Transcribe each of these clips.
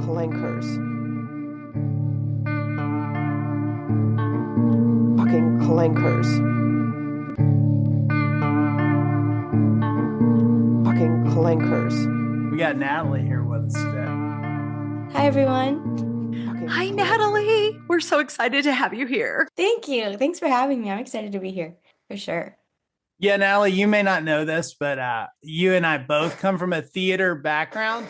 clankers. Fucking clankers. Fucking clankers. We got Natalie here with us today. Hi, everyone. Fucking Hi, clankers. Natalie. We're so excited to have you here. Thank you. Thanks for having me. I'm excited to be here for sure. Yeah, Natalie, you may not know this, but you and I both come from a theater background.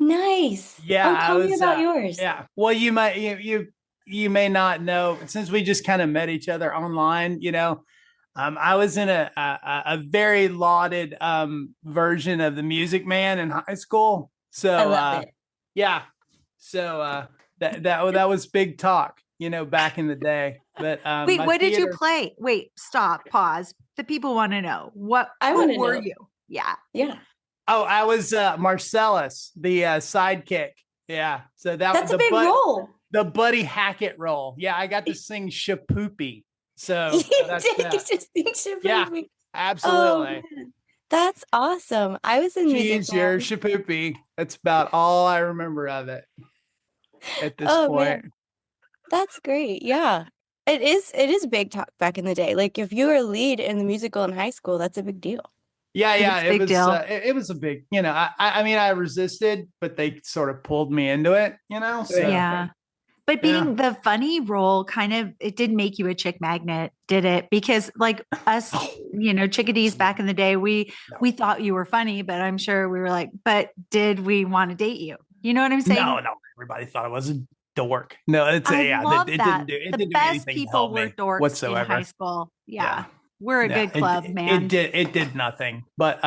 Nice. Yeah, tell me about yours. Yeah, well, you may not know, since we just kind of met each other online. I was in a very lauded version of The Music Man in high school. So I love it. yeah, so that was big talk, back in the day. But Wait, what did you play? Wait, stop, pause. The people want to know. Who were you? Yeah. Yeah. Oh, I was Marcellus, the sidekick. Yeah. So That's a big role. The Buddy Hackett role. Yeah, I got to sing Shapoopy. So You that's did that. just think Shapoopy. Yeah, absolutely. Oh, man. That's awesome. I was in music. Jeez, you're Shapoopy. That's about all I remember of it at this point. Man. That's great. Yeah. It is big talk back in the day. Like if you were a lead in the musical in high school, that's a big deal. Yeah, It was a big deal. It was a big, I mean, I resisted, but they sort of pulled me into it, So, Yeah. But being the funny role it did make you a chick magnet, did it? Because like us, chickadees back in the day, we thought you were funny, but I'm sure we were like, but did we want to date you? You know what I'm saying? No, everybody thought I was a dork. No, it didn't do the best people were dorks whatsoever in high school. Yeah. We're a good club, man. It did nothing. But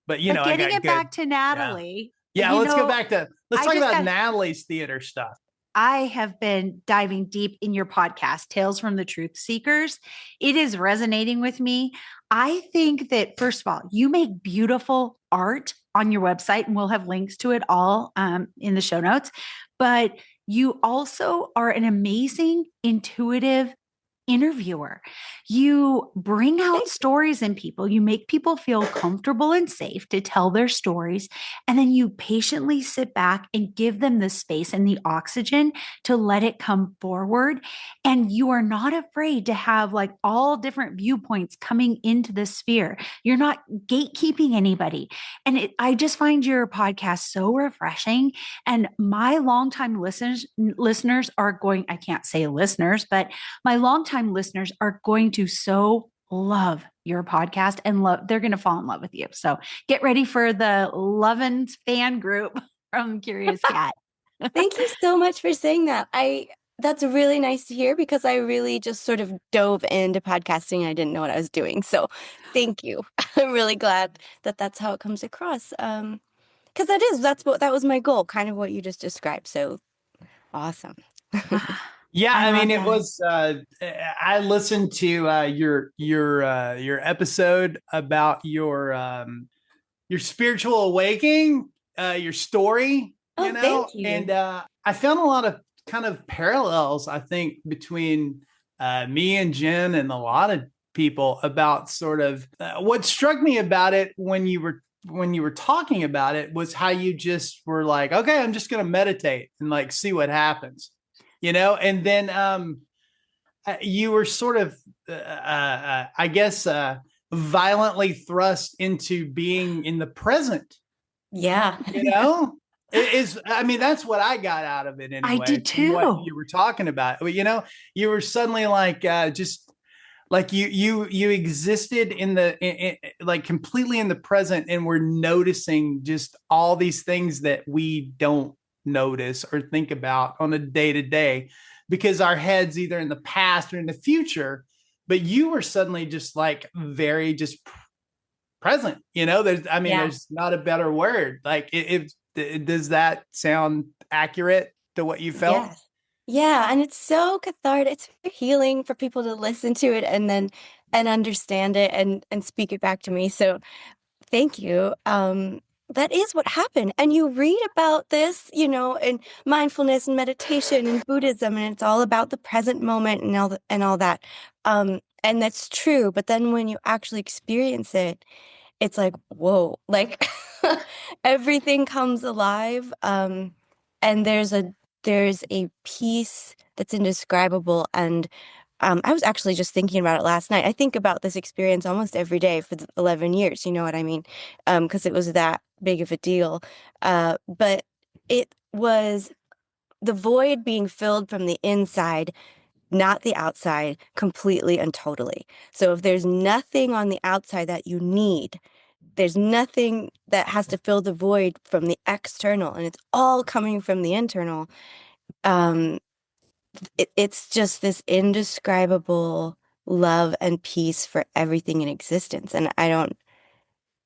getting it back to Natalie. Yeah, let's go back to talk about Natalie's theater stuff. I have been diving deep in your podcast, Tales from the Truth Seekers. It is resonating with me. I think that, first of all, you make beautiful art on your website, and we'll have links to it all in the show notes. But you also are an amazing, intuitive interviewer. You bring out stories in people. You make people feel comfortable and safe to tell their stories. And then you patiently sit back and give them the space and the oxygen to let it come forward. And you are not afraid to have like all different viewpoints coming into the sphere. You're not gatekeeping anybody. And I just find your podcast so refreshing. And my longtime listeners are going, I can't say listeners, but my longtime listeners are going to so love your podcast and they're going to fall in love with you. So get ready for the Lovin' fan group from Curious Cat. Thank you so much for saying that. That's really nice to hear because I really just sort of dove into podcasting. I didn't know what I was doing. So thank you. I'm really glad that that's how it comes across. Because that was my goal, kind of what you just described. So awesome. Yeah, I mean, it was. I listened to your episode about your spiritual awakening, your story. Thank you. And I found a lot of kind of parallels, I think, between me and Jen and a lot of people about sort of what struck me about it when you were talking about it was how you just were like, okay, I'm just going to meditate and like see what happens. And then you were sort of, I guess, violently thrust into being in the present. Yeah. I mean, that's what I got out of it anyway. I did too. What you were talking about, you were suddenly like, just like you existed like completely in the present, and we're noticing just all these things that we don't notice or think about on a day-to-day because our head's either in the past or in the future. But you were suddenly just like very just present. There's not a better word. Like does that sound accurate to what you felt? Yes. Yeah, and it's so cathartic. It's very healing for people to listen to it and understand it and speak it back to me. So thank you. That is what happened. And you read about this, in mindfulness and meditation and Buddhism, and it's all about the present moment and all that. And that's true. But then when you actually experience it, it's like, whoa, like everything comes alive. and there's a peace that's indescribable. And I was actually just thinking about it last night. I think about this experience almost every day for the 11 years. You know what I mean? Because it was that big of a deal. But it was the void being filled from the inside, not the outside, completely and totally. So if there's nothing on the outside that you need, there's nothing that has to fill the void from the external, and it's all coming from the internal. Um, it's just this indescribable love and peace for everything in existence. And I don't,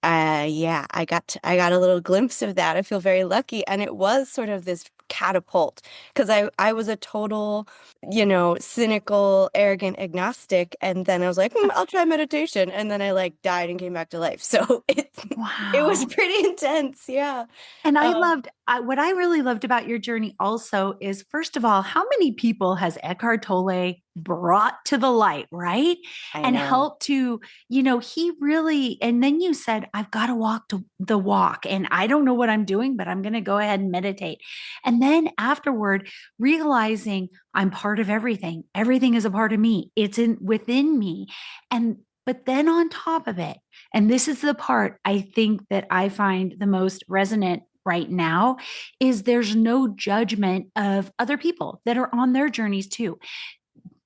yeah, I got a little glimpse of that. I feel very lucky. And it was sort of this catapult because I was a total, cynical, arrogant agnostic. And then I was like, I'll try meditation. And then I like died and came back to life. So it was Wow. pretty intense. Yeah. And Um, what I really loved about your journey also is, first of all, how many people has Eckhart Tolle brought to the light, right? I And know. helped to, he really, and then you said, I've got to walk to the walk and I don't know what I'm doing, but I'm going to go ahead and meditate. And then afterward, realizing I'm part of everything. Everything is a part of me. It's within me. But then on top of it, and this is the part I think that I find the most resonant right now, is there's no judgment of other people that are on their journeys too.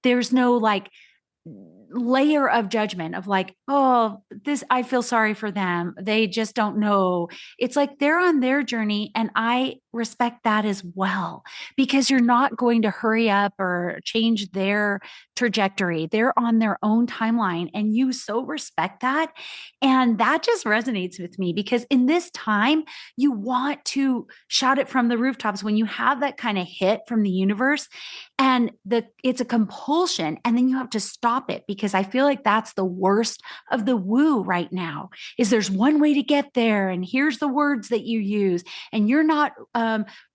There's no like layer of judgment of like, oh, this, I feel sorry for them. They just don't know. It's like they're on their journey. And I respect that as well, because you're not going to hurry up or change their trajectory. They're on their own timeline. And you so respect that. And that just resonates with me because in this time, you want to shout it from the rooftops when you have that kind of hit from the universe and it's a compulsion, and then you have to stop it because I feel like that's the worst of the woo right now is there's one way to get there and here's the words that you use, and you're not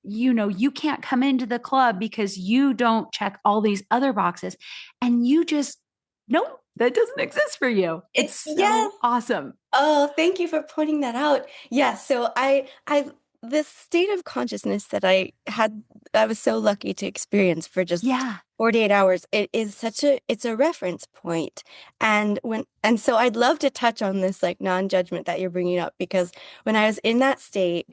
you can't come into the club because you don't check all these other boxes, and you just no, that doesn't exist for you. It's Yes. so awesome. Oh, thank you for pointing that out. Yeah, so this state of consciousness that I was so lucky to experience for just Yeah. 48 hours. It's a reference point. And so I'd love to touch on this like non-judgment that you're bringing up, because when I was in that state,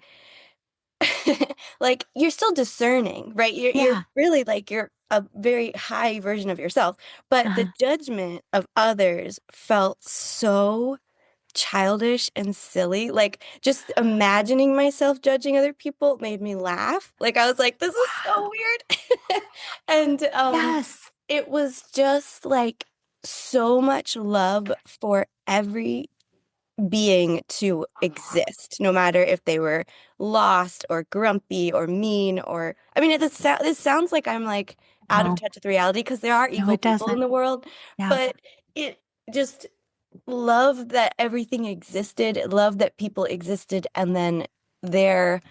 like you're still discerning, right? You're Yeah. really like you're a very high version of yourself, but the Uh-huh. judgment of others felt so childish and silly. Like just imagining myself judging other people made me laugh. Like I was like, this is so weird. And Yes. it was just like so much love for every being to exist, no matter if they were lost or grumpy or mean, or I mean, this sounds like I'm like out of No, touch with reality because there are no, evil it people in doesn't. the world, Yeah. but it just love that everything existed, love that people existed, and then there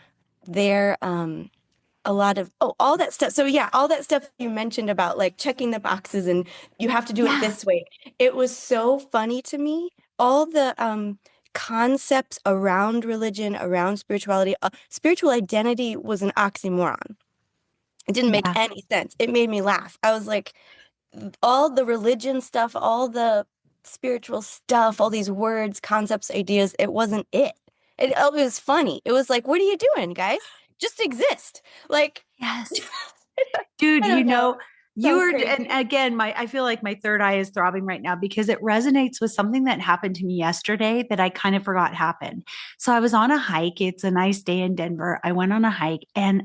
a lot of all that stuff. So yeah, all that stuff you mentioned about like checking the boxes and you have to do it Yeah. this way. It was so funny to me. All the concepts around religion, around spirituality, spiritual identity was an oxymoron. It didn't make Yeah. any sense. It made me laugh. I was like, all the religion stuff, all the spiritual stuff, all these words, concepts, ideas, it wasn't it. It was funny. It was like, what are you doing, guys? Just exist. Like, Yes. Dude, I don't know. you Sounds were, and crazy. again, I feel like my third eye is throbbing right now because it resonates with something that happened to me yesterday that I kind of forgot happened. So I was on a hike. It's a nice day in Denver. I went on a hike and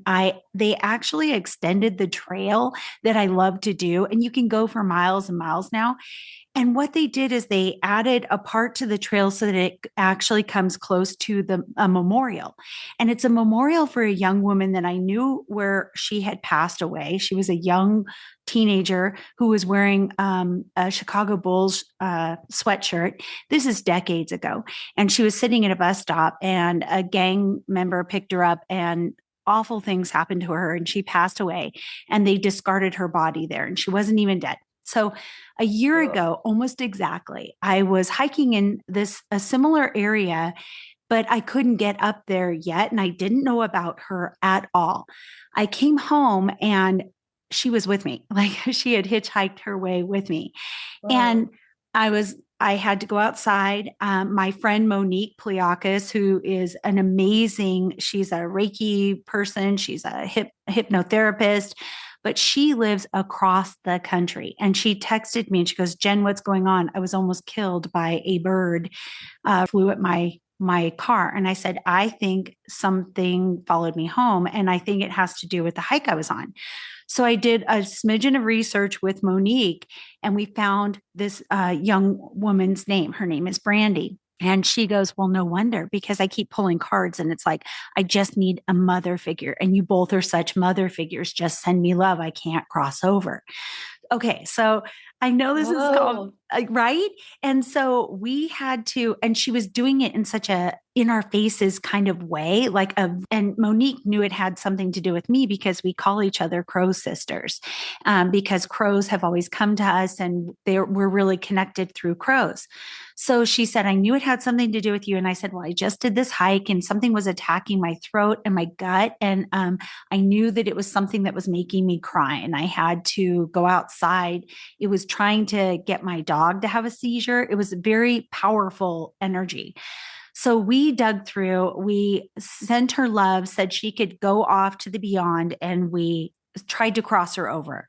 they actually extended the trail that I love to do. And you can go for miles and miles now. And what they did is they added a part to the trail so that it actually comes close to a memorial. And it's a memorial for a young woman that I knew where she had passed away. She was a young teenager who was wearing a Chicago Bulls sweatshirt. This is decades ago. And she was sitting at a bus stop and a gang member picked her up and awful things happened to her and she passed away and they discarded her body there and she wasn't even dead. So a year Ugh. ago, almost exactly, I was hiking in a similar area but I couldn't get up there yet. And I didn't know about her at all. I came home and she was with me. Like she had hitchhiked her way with me. And I had to go outside. My friend Monique Pliakis, who is she's a Reiki person. She's a hypnotherapist, but she lives across the country. And she texted me and she goes, Jen, what's going on? I was almost killed by a bird, flew at my car. And I said, I think something followed me home. And I think it has to do with the hike I was on. So I did a smidgen of research with Monique, and we found this young woman's name. Her name is Brandy. And she goes, well, no wonder, because I keep pulling cards and it's like, I just need a mother figure. And you both are such mother figures. Just send me love. I can't cross over. Okay. So I know this is called, right? And so we had to, and she was doing it in such a in our faces kind of way, and Monique knew it had something to do with me because we call each other crow sisters, because crows have always come to us and we're really connected through crows. So she said, I knew it had something to do with you. And I said, well, I just did this hike and something was attacking my throat and my gut. And I knew that it was something that was making me cry and I had to go outside. It was trying to get my dog to have a seizure. It was a very powerful energy. So we dug through, we sent her love, said she could go off to the beyond, and we tried to cross her over.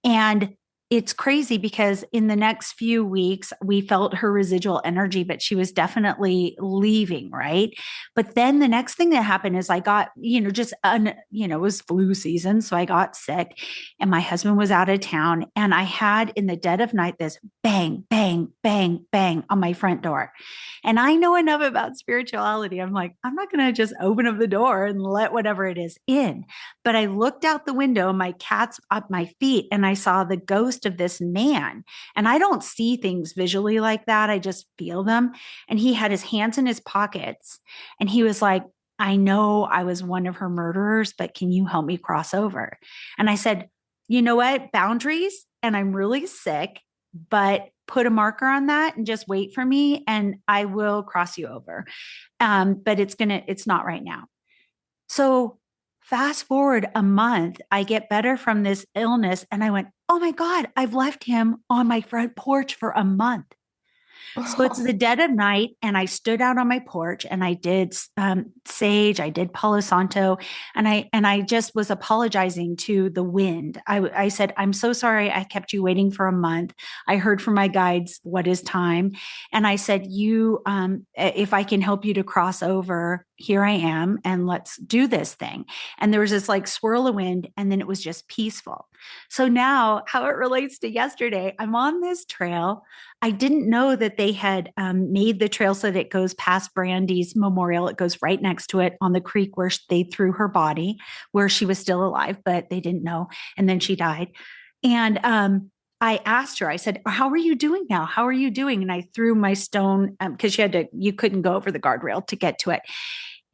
And it's crazy because in the next few weeks, we felt her residual energy, but she was definitely leaving, right? But then the next thing that happened is I got, it was flu season. So I got sick and my husband was out of town. And I had in the dead of night this bang, bang, bang, bang on my front door. And I know enough about spirituality. I'm like, I'm not going to just open up the door and let whatever it is in. But I looked out the window, my cat's up my feet, and I saw the ghost of this man. And I don't see things visually like that. I just feel them. And he had his hands in his pockets and he was like, I know I was one of her murderers, but can you help me cross over? And I said, you know what? Boundaries. And I'm really sick, but put a marker on that and just wait for me and I will cross you over. But it's not right now. So fast forward a month, I get better from this illness. And I went, oh my God, I've left him on my front porch for a month. So it's the dead of night. And I stood out on my porch and I did sage, I did Palo Santo. And I just was apologizing to the wind. I said, I'm so sorry. I kept you waiting for a month. I heard from my guides, what is time? And I said, if I can help you to cross over, here I am, and let's do this thing. And there was this like swirl of wind, and then it was just peaceful. So now how it relates to yesterday, I'm on this trail. I didn't know that they had made the trail so that it goes past Brandy's memorial. It goes right next to it on the creek where they threw her body, where she was still alive, but they didn't know. And then she died. And I asked her, I said, how are you doing now? How are you doing? And I threw my stone because you couldn't go over the guardrail to get to it.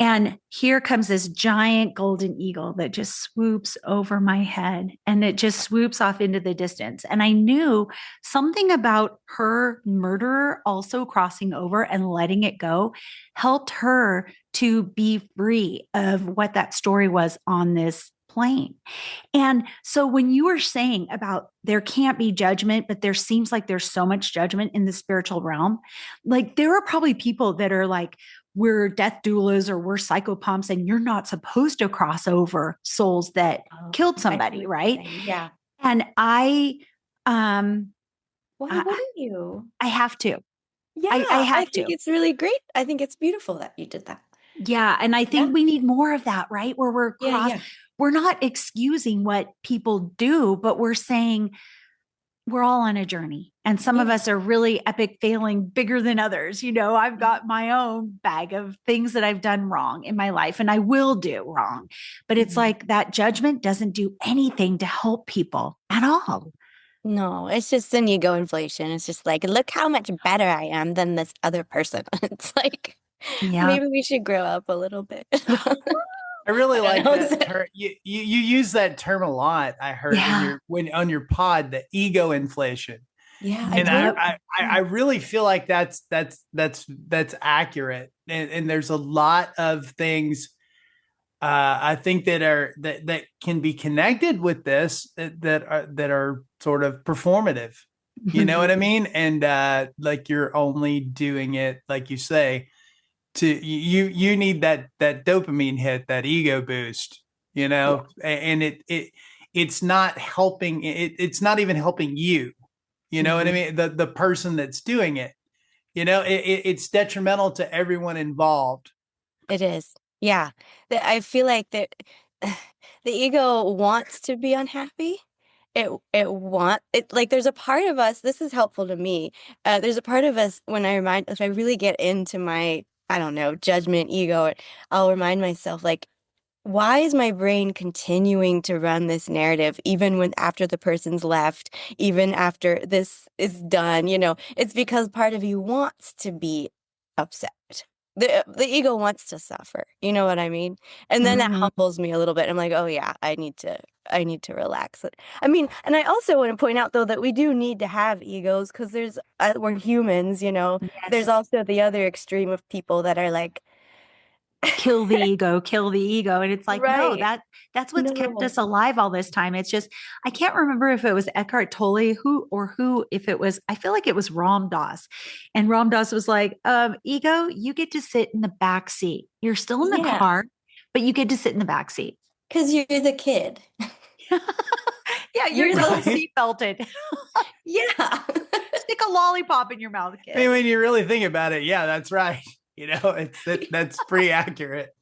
And here comes this giant golden eagle that just swoops over my head and it just swoops off into the distance. And I knew something about her murderer also crossing over and letting it go helped her to be free of what that story was on this plane. And so when you were saying about there can't be judgment, but there seems like there's so much judgment in the spiritual realm, like there are probably people that are like, we're death doulas or we're psychopomps and you're not supposed to cross over souls that killed somebody, right? Yeah. And Why wouldn't you? I have to. Yeah, I think it's really great. I think it's beautiful that you did that. Yeah. And I think we need more of that, right? Where we're not excusing what people do, but we're saying we're all on a journey. And some of us are really epic failing bigger than others. You know, I've got my own bag of things that I've done wrong in my life and I will do wrong. But it's like that judgment doesn't do anything to help people at all. No, it's just an ego inflation. It's just like, look how much better I am than this other person. It's like, maybe we should grow up a little bit. I really like that term. You use that term a lot. I heard when on your pod, the ego inflation. Yeah, I And totally. I really feel like that's accurate. And there's a lot of things I think that can be connected with this that are sort of performative. You know what I mean? And like you're only doing it, like you say, to you need that dopamine hit, that ego boost, you know, and it's not helping. It's not even helping you. You know what I mean? The person that's doing it, you know, it's detrimental to everyone involved. It is. Yeah. I feel like that the ego wants to be unhappy. It like there's a part of us, this is helpful to me. There's a part of us when if I really get into my, I don't know, judgment, ego, I'll remind myself like, why is my brain continuing to run this narrative even when after the person's left, even after this is done? It's because part of you wants to be upset. The ego wants to suffer. You know what I mean? And then that humbles me a little bit. I'm like, oh yeah, I need to relax. I mean, and I also want to point out though that we do need to have egos because we're humans. There's Yes. also the other extreme of people that are like, Kill the ego, kill the ego. And it's like, no, right. that's what's kept No. us alive all this time. It's just, I can't remember if it was Eckhart Tolle if it was, I feel like it was Ram Dass. And Ram Dass was like, ego, you get to sit in the back seat. You're still in the Yeah. car, but you get to sit in the back seat. Because you're the kid. Yeah, you're You're still the- seatbelted. Yeah. Stick a lollipop in your mouth, kid. I mean, when you really think about it, yeah, that's right. You know, that's pretty accurate.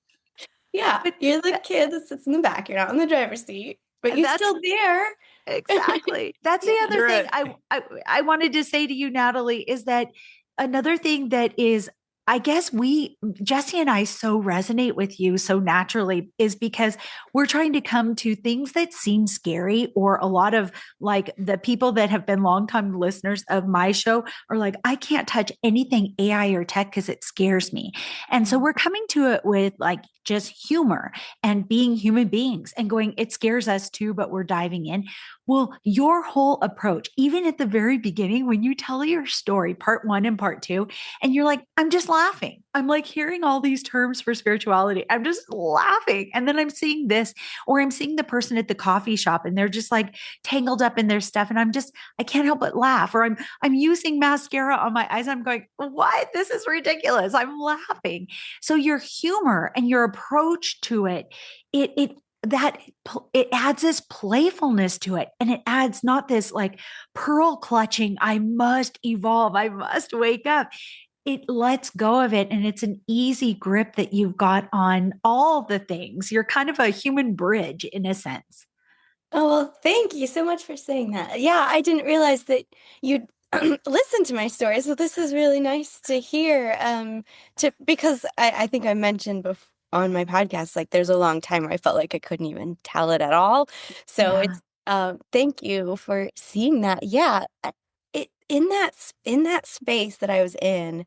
Yeah. You're the kid that sits in the back. You're not in the driver's seat, but you're still there. Exactly. That's the Yeah. other thing I wanted to say to you, Natalie, is that another thing that is, I guess Jesse and I so resonate with you so naturally is because we're trying to come to things that seem scary, or a lot of like the people that have been longtime listeners of my show are like, I can't touch anything AI or tech because it scares me. And so we're coming to it with like just humor and being human beings and going, it scares us too, but we're diving in. Well, your whole approach, even at the very beginning, when you tell your story, part 1 and part 2, and you're like, I'm just laughing. I'm like hearing all these terms for spirituality. I'm just laughing. And then I'm seeing this, or I'm seeing the person at the coffee shop and they're just like tangled up in their stuff. And I can't help but laugh. Or I'm using mascara on my eyes. I'm going, what? This is ridiculous. I'm laughing. So your humor and your approach to it adds this playfulness to it. And it adds not this like pearl clutching, I must evolve, I must wake up. It lets go of it. And it's an easy grip that you've got on all the things. You're kind of a human bridge in a sense. Oh, well, thank you so much for saying that. Yeah, I didn't realize that you'd listen to my story. So this is really nice to hear. Because I think I mentioned before on my podcast, like there's a long time where I felt like I couldn't even tell it at all. So it's thank you for seeing that. Yeah, in that space that I was in,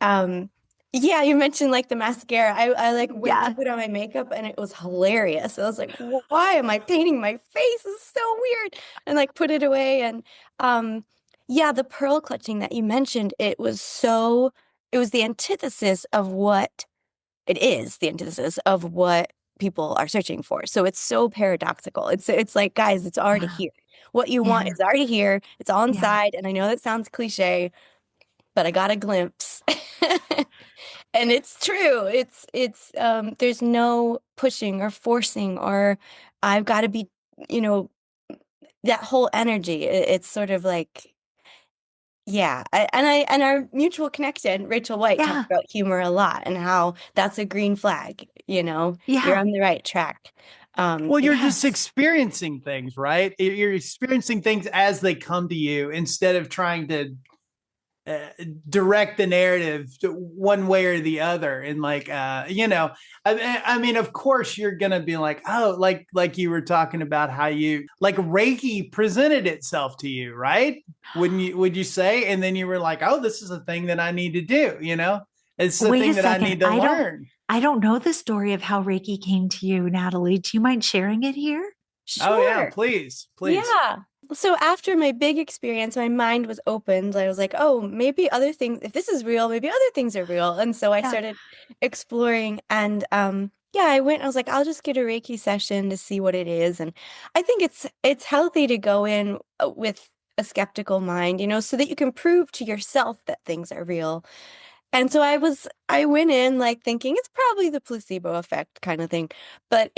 yeah, you mentioned like the mascara. I like went to put on my makeup and it was hilarious. I was like, why am I painting my face? It's so weird. And like put it away. And yeah, the pearl clutching that you mentioned, it was the antithesis of what people are searching for. So it's so paradoxical. It's like, guys, it's already here. What you want is already here. It's all inside. And I know that sounds cliche, but I got a glimpse. And it's true. It's there's no pushing or forcing or I've got to be, that whole energy. It's sort of like, yeah. And our mutual connection, Rachel White, talked about humor a lot and how that's a green flag, you're on the right track. Well, you're just experiencing things, right? You're experiencing things as they come to you instead of trying to direct the narrative to one way or the other. And like, I mean, of course you're going to be like, oh, like you were talking about how you like Reiki presented itself to you, right? Would you say? And then you were like, oh, this is a thing that I need to do. It's the thing that I need to learn. I don't know the story of how Reiki came to you, Natalie. Do you mind sharing it here? Sure. Oh yeah, please. Yeah. So after my big experience, my mind was opened. I was like, oh, maybe other things, if this is real, maybe other things are real. And so I Yeah. started exploring and yeah, I went, I was like, I'll just get a Reiki session to see what it is. And I think it's healthy to go in with a skeptical mind, so that you can prove to yourself that things are real. And so I went in like thinking it's probably the placebo effect kind of thing, but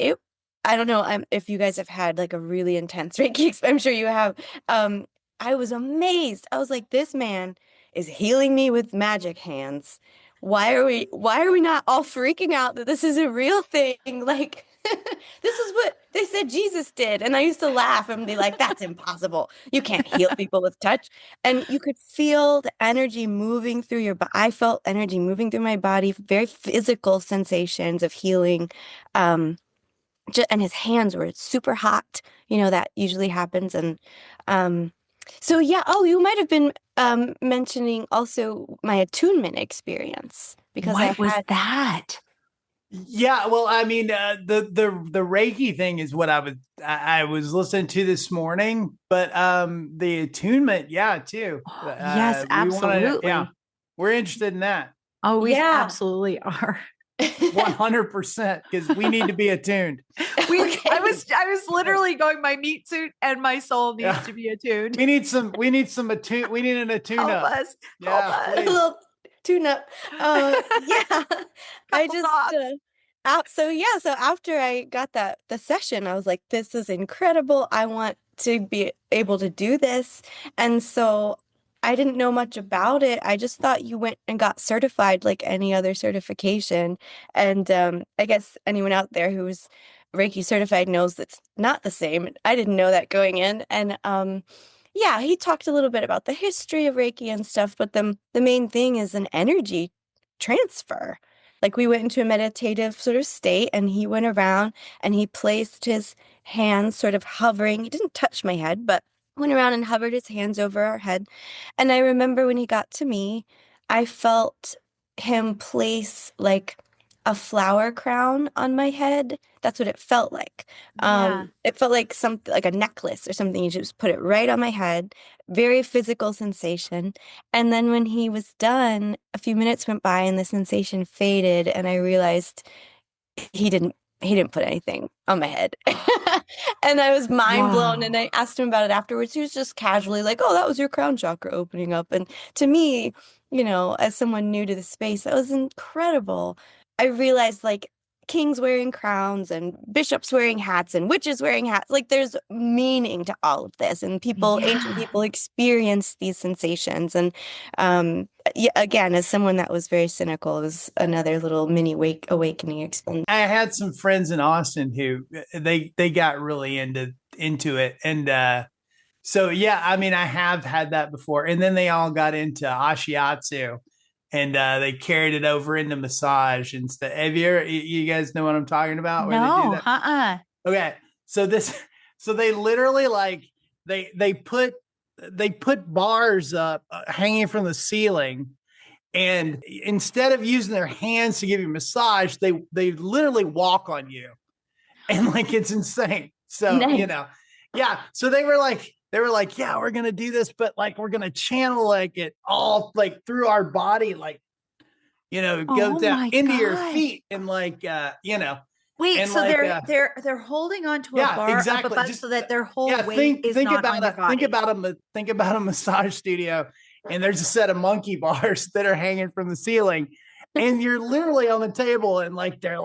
I don't know if you guys have had like a really intense Reiki, I'm sure you have. Um, I was amazed. I was like, this man is healing me with magic hands. Why are we not all freaking out that this is a real thing? Like, this is what they said Jesus did. And I used to laugh and be like, that's impossible. You can't heal people with touch. And you could feel the energy moving through your body. I felt energy moving through my body, very physical sensations of healing. And his hands were super hot. That usually happens. And um, so, yeah. Oh, you might have been mentioning also my attunement experience because What was had that? Yeah, well, I mean, the Reiki thing is what I was listening to this morning, but the attunement, yeah, too. Yes, absolutely. Yeah, we're interested in that Oh, we Yeah. absolutely are. 100% because we need to be attuned. Okay. I was literally going, my meat suit and my soul needs Yeah. to be attuned. We need an attune Help up. us. Yeah, Help us. A please. little tune up. Yeah. I Couple just thoughts. so after I got the session, I was like, this is incredible. I want to be able to do this. And so I didn't know much about it. I just thought you went and got certified like any other certification. And I guess anyone out there who's Reiki certified knows that's not the same. I didn't know that going in. And yeah, he talked a little bit about the history of Reiki and stuff, but the main thing is an energy transfer. Like we went into a meditative sort of state and he went around and he placed his hands sort of hovering. He didn't touch my head, but went around and hovered his hands over our head. And I remember when he got to me, I felt him place like a flower crown on my head. That's what it felt like. Yeah. It felt like something like a necklace or something. You just put it right on my head. Very physical sensation. And then when he was done, a few minutes went by and the sensation faded, and I realized he didn't put anything on my head. And I was mind blown. Wow. And I asked him about it afterwards. He was just casually like, oh, that was your crown chakra opening up. And to me, as someone new to the space, that was incredible. I realized like kings wearing crowns and bishops wearing hats and witches wearing hats. Like there's meaning to all of this. And ancient Yeah. people experience these sensations. And yeah, again, as someone that was very cynical, it was another little mini awakening experience. I had some friends in Austin who they got really into it, and so yeah, I mean, I have had that before, and then they all got into ashiatsu, and they carried it over into massage and stuff. Have you guys know what I'm talking about? Where they do No, that? Okay, so they literally like they put bars up hanging from the ceiling. And instead of using their hands to give you a massage, they literally walk on you, and like it's insane. So Nice. Yeah. So they were like, yeah, we're gonna do this, but like we're gonna channel like it all like through our body, like go Oh down my into your God. feet, and like Wait, and so like, they're holding onto a yeah, bar exactly. up above Just so that their whole yeah, weight is not on your body. think about a massage studio, and there's a set of monkey bars that are hanging from the ceiling, and you're literally on the table, and like they're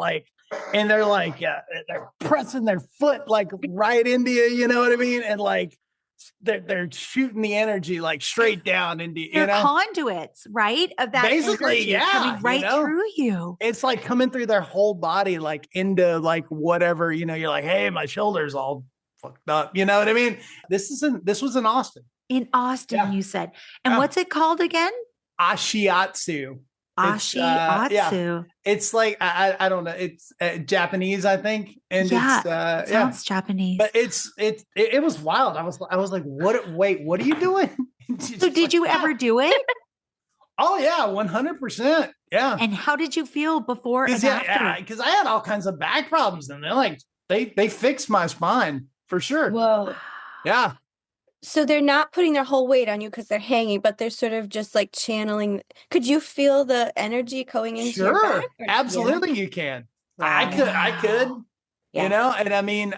pressing their foot like right into you, you know what I mean? And like they're shooting the energy like straight down into They're conduits, right? Of that Basically, energy yeah, coming right through you. it's like coming through their whole body, like into like whatever, you're like, hey, my shoulder's all fucked up. You know what I mean? This was in Austin. In Austin, Yeah. you said. And Yeah. what's it called again? Ashiatsu. Ashiatsu. It's like, I don't know. It's Japanese, I think. And Yeah, it's, sounds Japanese. but it was wild. I was like, what are you doing? So did you ever do it? Oh yeah, 100%. Yeah. And how did you feel before and after? Because I had all kinds of back problems, and they're like, they fixed my spine for sure. Whoa. Yeah. So they're not putting their whole weight on you because they're hanging, but they're sort of just like channeling. Could you feel the energy going into your back? Sure, Or- absolutely, you can. I Wow. could, Yeah. and I mean,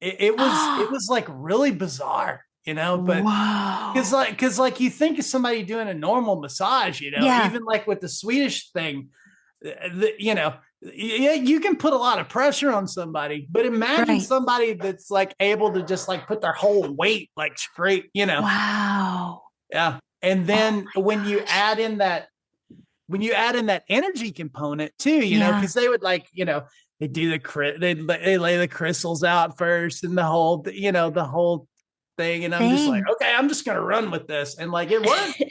it was like really bizarre, but Whoa. because like you think of somebody doing a normal massage, Yeah. even like with the Swedish thing, yeah, you can put a lot of pressure on somebody, but imagine Right. somebody that's like able to just like put their whole weight like straight, Wow. yeah. And then Oh my when you gosh. add in that energy component too, Yeah. because they would like, they do they lay the crystals out first and the whole thing. And I'm just like, Thing. okay, I'm just gonna run with this. And like it worked,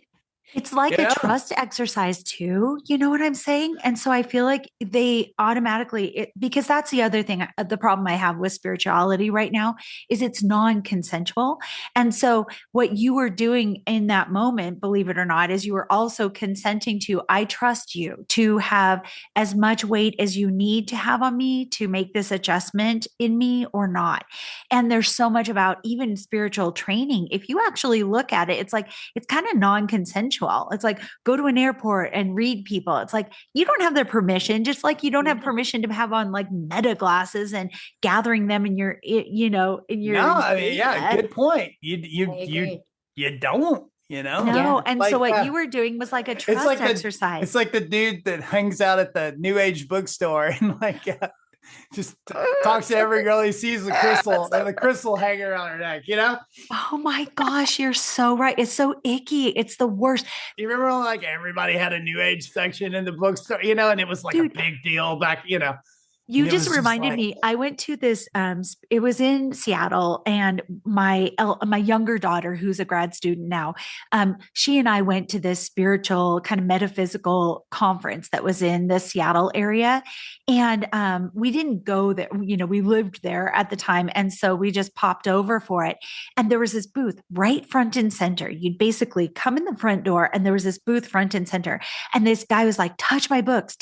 It's like a trust exercise too. You know what I'm saying? And so I feel like they automatically, because that's the other thing, the problem I have with spirituality right now is it's non-consensual. And so what you were doing in that moment, believe it or not, is you were also consenting to, I trust you to have as much weight as you need to have on me to make this adjustment in me or not. And there's so much about even spiritual training. If you actually look at it, it's like, it's kind of non-consensual. It's like go to an airport and read people. It's like you don't have their permission, just like you don't have permission to have on like meta glasses and gathering them in your, in your. No, I mean, yeah, good point. I agree. You don't, No. Yeah. And Like, so what you were doing was like a trust it's exercise. like the dude that hangs out at the New Age bookstore and like just talks to every girl he sees with crystal and the crystal hanging around her neck, Oh my gosh, you're so right. It's so icky. It's the worst. You remember when, like everybody had a New Age section in the bookstore, and it was like Dude. a big deal back, You and it just was reminded like- me. I went to this. It was in Seattle, and my younger daughter, who's a grad student now, she and I went to this spiritual kind of metaphysical conference that was in the Seattle area, and we didn't go there. We lived there at the time, and so we just popped over for it. And there was this booth right front and center. You'd basically come in the front door, and there was this booth front and center. And this guy was like, touch my books.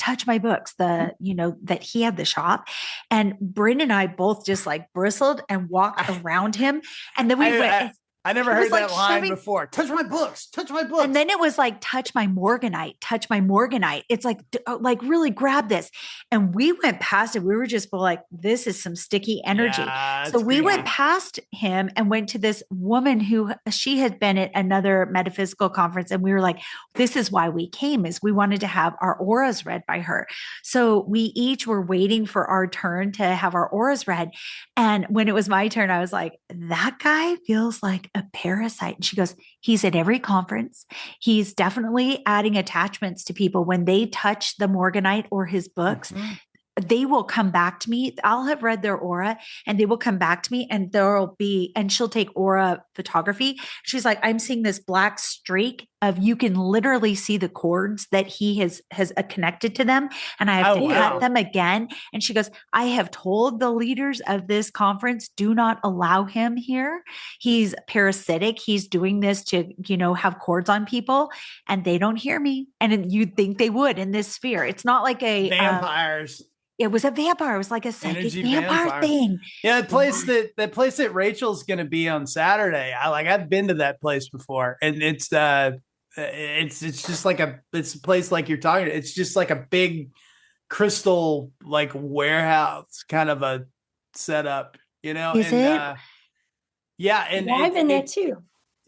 That he had the shop. And Bryn and I both just like bristled and walked around him. And then we went. I never It was heard that like line shoving- before. Touch my books. Touch my books. And then it was like, touch my Morganite. It's like really grab this. And we went past it. We were just like, this is some sticky energy. Yeah, So it's we creepy. went past him and went to this woman who she had been at another metaphysical conference. And we were like, this is why we came, is we wanted to have our auras read by her. So we each were waiting for our turn to have our auras read. And when it was my turn, I was like, that guy feels like a parasite. And she goes, he's at every conference. He's definitely adding attachments to people when they touch the Morganite or his books. Mhm. They will come back to me. I'll have read their aura and they will come back to me and she'll take aura photography. She's like, I'm seeing this black streak of, you can literally see the cords that he has connected to them. And I have to cut them again. And she goes, I have told the leaders of this conference, do not allow him here. He's parasitic. He's doing this to, have cords on people, and they don't hear me. And you'd think they would in this sphere. It's not like a vampires. It was a vampire. It was like a psychic Energy vampire vampire. thing. Yeah, the place that Rachel's going to be on Saturday. I've been to that place before, and it's just like it's a place like you're talking. It's just like a big crystal like warehouse kind of a setup, Is it? Yeah, and I've been there too.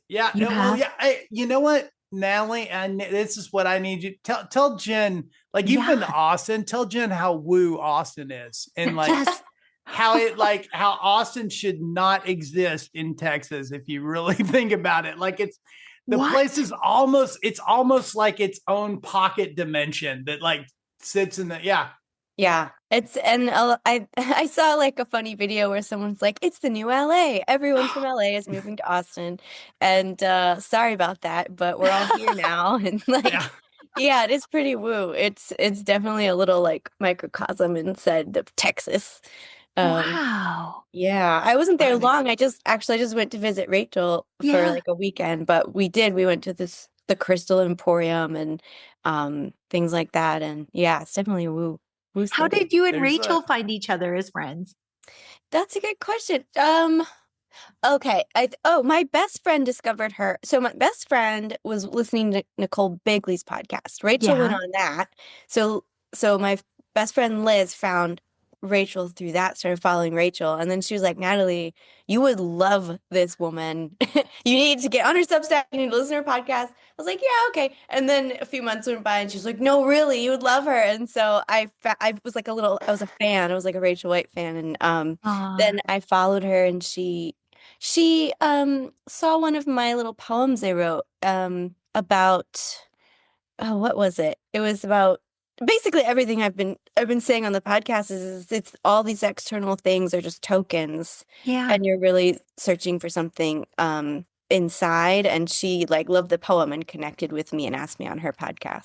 Yeah, You have? you know what, Natalie, and this is what I need you tell Jen. Like, you've been to Austin. Tell Jen how woo Austin is, and like Yes. how Austin should not exist in Texas if you really think about it. Like, place is almost like its own pocket dimension that like sits in the Yeah, I saw like a funny video where someone's like, it's the new LA. Everyone from LA is moving to Austin. And sorry about that, but we're all here now. And like, yeah, it is pretty woo. It's definitely a little like microcosm inside of Texas. Wow. Yeah, I wasn't there long. I just went to visit Rachel for like a weekend, but we went to the Crystal Emporium and things like that. And yeah, it's definitely a woo. How did you and Rachel find each other as friends? That's a good question. Okay. My best friend discovered her. So my best friend was listening to Nicole Bigley's podcast. Rachel went Yeah. on that. So my best friend Liz found Rachel through that, started following Rachel. And then she was like, Natalie, you would love this woman. You need to get on her Substack. You need to listen to her podcast. I was like, yeah, okay. And then a few months went by and she's like, no, really, you would love her. And so I was like I was a fan. I was like a Rachel White fan. And Aw. then I followed her and she saw one of my little poems I wrote about what was it? It was about basically everything I've been saying on the podcast is it's all these external things are just tokens Yeah. and you're really searching for something inside, and she like loved the poem and connected with me and asked me on her podcast.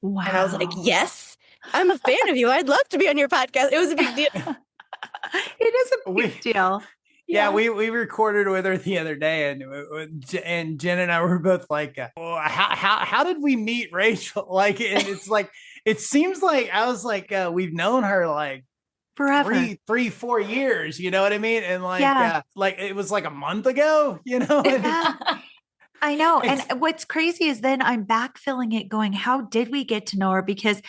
And I was like, Wow. "Yes, I'm a fan of you. I'd love to be on your podcast." It was a big deal. It is a We- big deal. Yeah, we recorded with her the other day, and Jen and I were both like, "Oh, how did we meet Rachel?" Like, and it's like it seems like I was like, we've known her like Forever. 4 years. You know what I mean? And Yeah. like it was like a month ago. You know, and Yeah. I know. And It's- what's crazy is then I'm backfilling it going, how did we get to know her? Because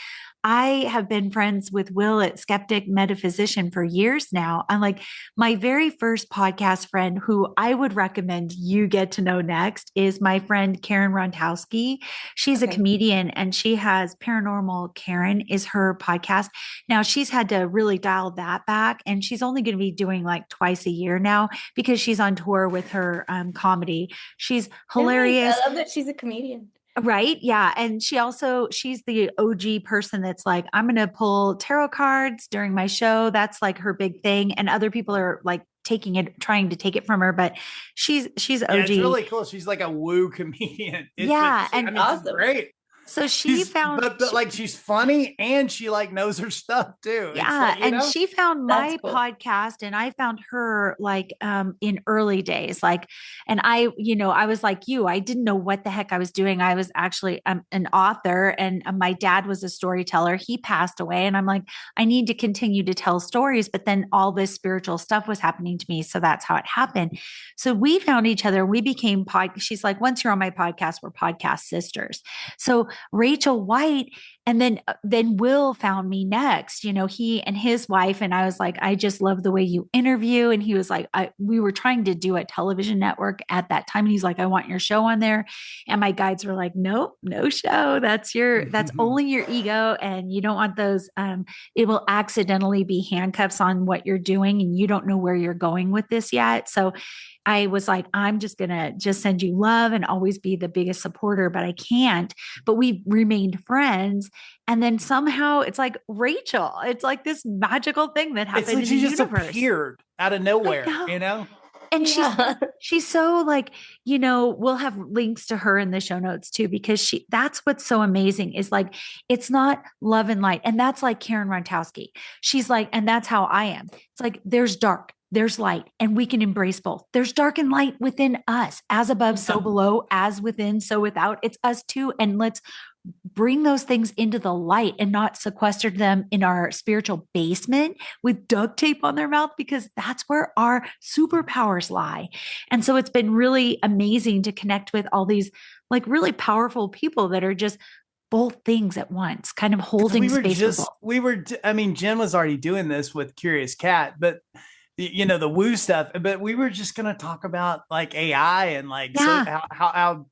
I have been friends with Will at Skeptic Metaphysician for years now. I'm like, my very first podcast friend who I would recommend you get to know next is my friend Karen Rontowski. She's a Okay. comedian and she has Paranormal Karen is her podcast. Now she's had to really dial that back and she's only going to be doing like twice a year now because she's on tour with her comedy. She's hilarious. Nice. I love that she's a comedian. Right. Yeah. And she's the OG person that's like, I'm going to pull tarot cards during my show. That's like her big thing. And other people are like trying to take it from her, but she's yeah, OG. it's really cool. She's like a woo comedian. Yeah, and I mean, she's awesome. great. So she found, but like she's funny and she like knows her stuff too. It's yeah, like, you and know? she found That's my cool. podcast and I found her like in early days. Like, and I was like you, I didn't know what the heck I was doing. I was actually an author and my dad was a storyteller. He passed away and I'm like, I need to continue to tell stories, but then all this spiritual stuff was happening to me. So that's how it happened. So we found each other. We became she's like, once you're on my podcast, we're podcast sisters. So Rachel White, and then Will found me next. He and his wife, and I was like, I just love the way you interview. And he was like, we were trying to do a television network at that time, and he's like, I want your show on there. And my guides were like, nope, no show. That's only your ego, and you don't want those. It will accidentally be handcuffs on what you're doing, and you don't know where you're going with this yet. So I was like, I'm just going to just send you love and always be the biggest supporter, but I can't. But we remained friends. And then somehow it's like Rachel, it's like this magical thing that happened It's like in she the just universe. appeared out of nowhere, know. you know? And Yeah. she's so like, we'll have links to her in the show notes too, because that's what's so amazing is like, it's not love and light. And that's like Karen Rontowski. She's like, and that's how I am. It's like, there's dark, there's light, and we can embrace both. There's dark and light within us, as above, so below, as within, so without. It's us too. And let's bring those things into the light and not sequester them in our spiritual basement with duct tape on their mouth, because that's where our superpowers lie. And so it's been really amazing to connect with all these like really powerful people that are just both things at once, kind of holding space for both. I mean, Jen was already doing this with Curious Cat, but the woo stuff, but we were just going to talk about like AI and like how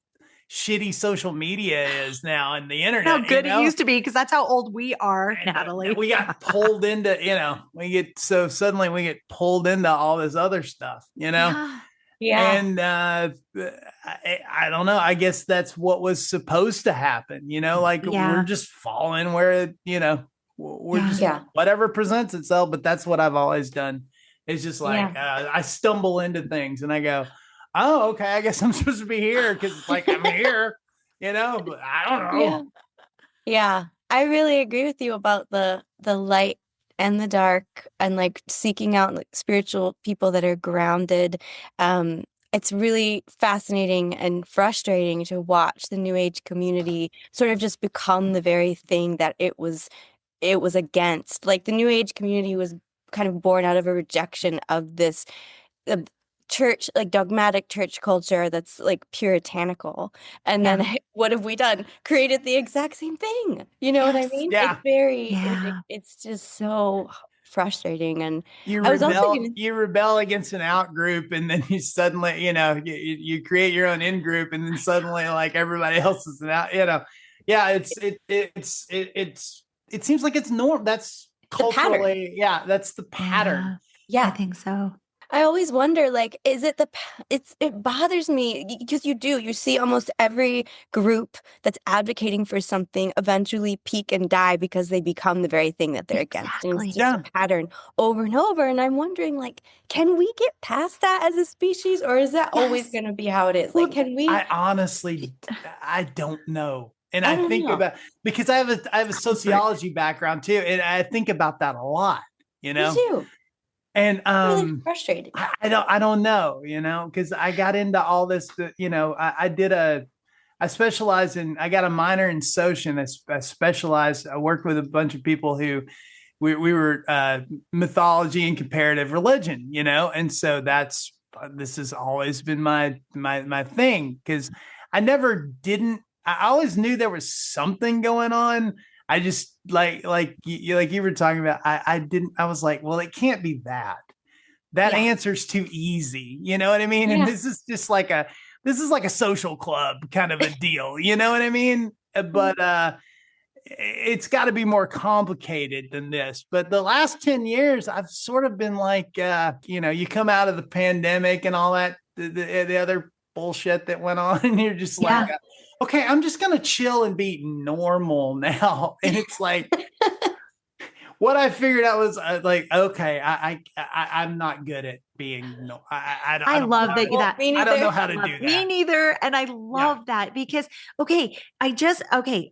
shitty social media is now and the internet. How good it used to be, because that's how old we are, And, Natalie. we got pulled into, suddenly we get pulled into all this other stuff, Yeah. Yeah. And I don't know. I guess that's what was supposed to happen, like we're just falling where, we're just whatever presents itself. But that's what I've always done. It's just like I stumble into things and I go, oh, okay, I guess I'm supposed to be here because it's like I'm here, but I don't know. Yeah. I really agree with you about the light and the dark and like seeking out like spiritual people that are grounded. It's really fascinating and frustrating to watch the New Age community sort of just become the very thing that it was against. Like the New Age community was kind of born out of a rejection of this church, like dogmatic church culture that's like puritanical. And then what have we done? Created the exact same thing. You know what I Yes. mean? Yeah. It's very, Yeah. it's just so frustrating. And You I was also rebel, gonna, you rebel against an out group, and then you suddenly, you create your own in group, and then suddenly like everybody else is an out, Yeah, it seems like it's norm. That's the pattern. culturally, that's the pattern. I Yeah. think so. I always wonder, like, is it it bothers me because you see almost every group that's advocating for something eventually peak and die because they become the very thing that they're against. And Exactly. it's just a pattern over and over. And I'm wondering, like, can we get past that as a species, or is that always Yes. going to be how it is? Well, Like, can we? I honestly, I don't know. And I I don't think know. about, because I have a sociology background too, and I think about that a lot, Me too. And Really frustrated. I don't know, because I got into all this, I specialize in, I got a minor in social, and I worked with a bunch of people who we were mythology and comparative religion, and so this has always been my thing, because I always knew there was something going on. I just like you were talking about. I was like, well, it can't be that. That answer's too easy. You know what I mean? And this is just like a social club kind of a deal. You know what I mean? But it's got to be more complicated than this. But the last 10 years, I've sort of been like, you come out of the pandemic and all that, the other bullshit that went on, and you're just like, okay, I'm just going to chill and be normal now. And it's like, what I figured out was like, okay, I'm not good at being no. I don't love know. that. I don't know how to do that. Me neither. And I love that because, I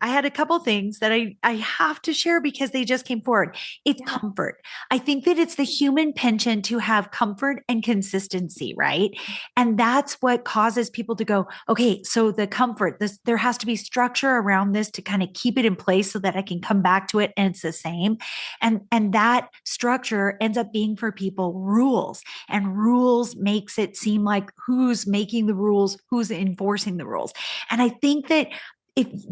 had a couple things that I have to share because they just came forward. It's comfort. I think that it's the human penchant to have comfort and consistency, right? And that's what causes people to go, okay, so the comfort, there has to be structure around this to kind of keep it in place so that I can come back to it and it's the same. And that structure ends up being for people rules. And rules makes it seem like who's making the rules, who's enforcing the rules. And I think that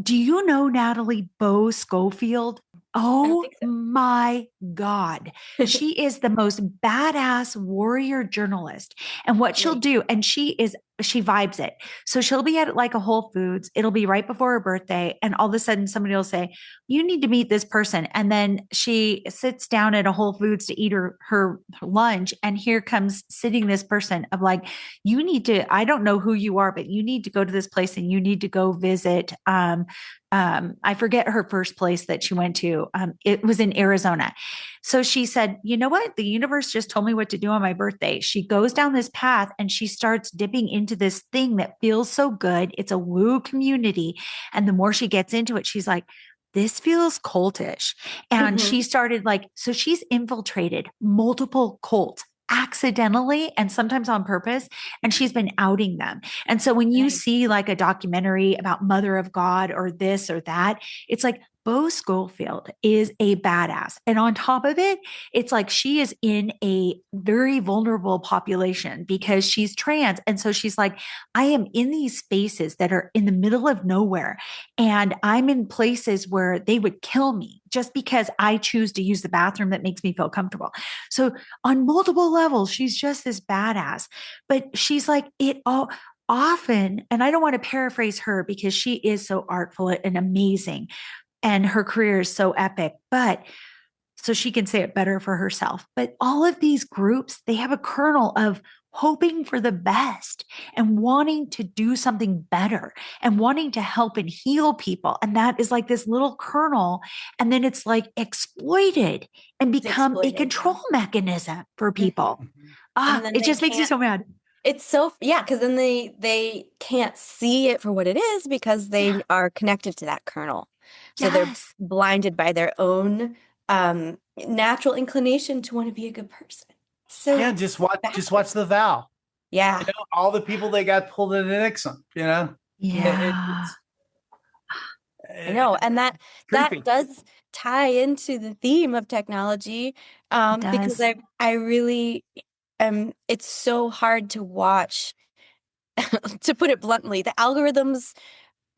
do you know Natalie Scofield? Oh my God. She is the most badass warrior journalist. And what she'll do, and she vibes it. So she'll be at like a Whole Foods. It'll be right before her birthday. And all of a sudden somebody will say, you need to meet this person. And then she sits down at a Whole Foods to eat her lunch. And here comes sitting this person of like, you need to, I don't know who you are, but you need to go to this place and you need to go visit, I forget her first place that she went to. It was in Arizona. So she said, you know what? The universe just told me what to do on my birthday. She goes down this path and she starts dipping into this thing that feels so good. It's a woo community. And the more she gets into it, she's like, this feels cultish. And she started so she's infiltrated multiple cults accidentally and sometimes on purpose. And she's been outing them. And so when you see like a documentary about Mother of God or this or that, it's like Scofield is a badass. And on top of it, it's like she is in a very vulnerable population because she's trans. And so she's like, I am in these spaces that are in the middle of nowhere. And I'm in places where they would kill me just because I choose to use the bathroom that makes me feel comfortable. So on multiple levels, she's just this badass. But she's like, it all often, and I don't want to paraphrase her because she is so artful and amazing. And her career is so epic, but so she can say it better for herself. But all of these groups, they have a kernel of hoping for the best and wanting to do something better and wanting to help and heal people. And that is like this little kernel. And then it's like exploited and become a control mechanism for people. It just makes me so mad. It's so, because then they can't see it for what it is because they are connected to that kernel. So they're blinded by their own natural inclination to want to be a good person. So just watch The Vow. Yeah. All the people they got pulled into Nixon, I know. And that does tie into the theme of technology because I really it's so hard to watch. To put it bluntly, the algorithms